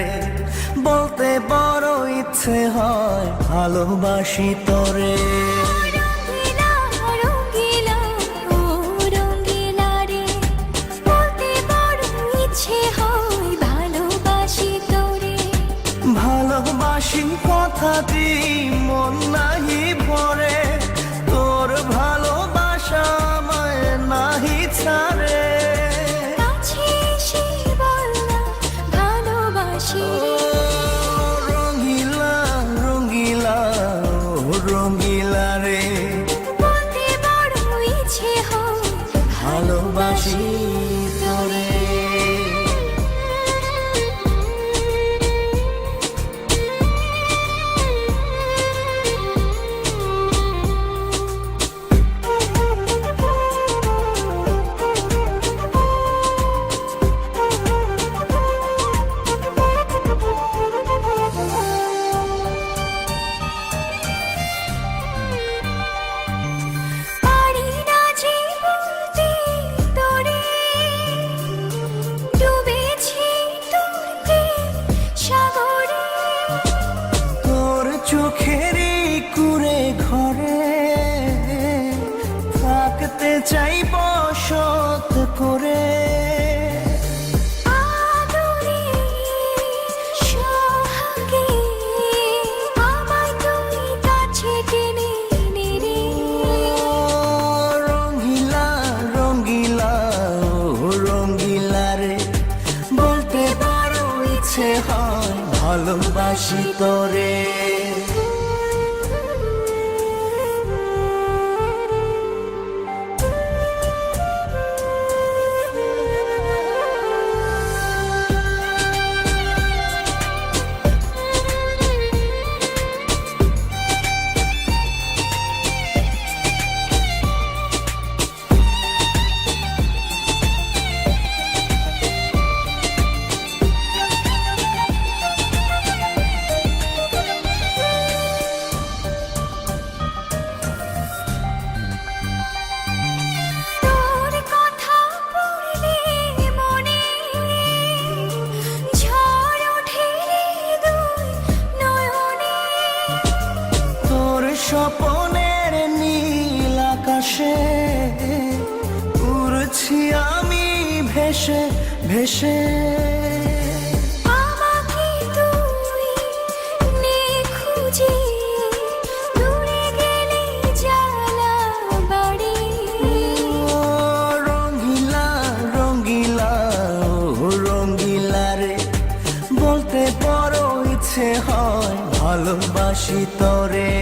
রে, বলতে বড় ইচ্ছে হয় ভালোবাসি তোরে। রঙ্গিলা রঙ্গিলা ও রঙ্গিলা রে, বলতে বড় ইচ্ছে হয় ভালোবাসি তোরে। ভালোবাসি কথাটি মন নাহি ভরে, তোর ভালোবাসা আমায় নাহি ছাড়ে। কাছে এসে বল না ভালোবাসি রে। রঙ্গিলা রঙ্গিলা ও রঙ্গিলা রে, বলতে বড় ইচ্ছে হয় ভালোবাসি তোরে। পারি না যে বলতে তোরে, ডুবেছি তোর প্রেম সাগরে। তোর চোখেরই কুঁড়ে ঘরে থাকতে চাই বসত করে। আদরে সোহাগে আমায় তুই কাছে টেনে নে রে। রঙ্গিলা রঙ্গিলা ও রঙ্গিলা রে, বলতে বড় ইচ্ছে হয় ভালোবাসি তোরে। তোর কথা পড়লে মনে ঝড় ওঠে রে দুই নয়নে। তোর স্বপনের নীল আকাশে উড়ছি আমি ভেসে ভেসে। আমাকে তুই নে খুঁজে, দূরে গেলে জ্বালা বাড়ে। ও রঙ্গিলা রঙ্গিলা ও রঙ্গিলা রে, বলতে বড় ইচ্ছে হয় ভালোবাসি তোরে।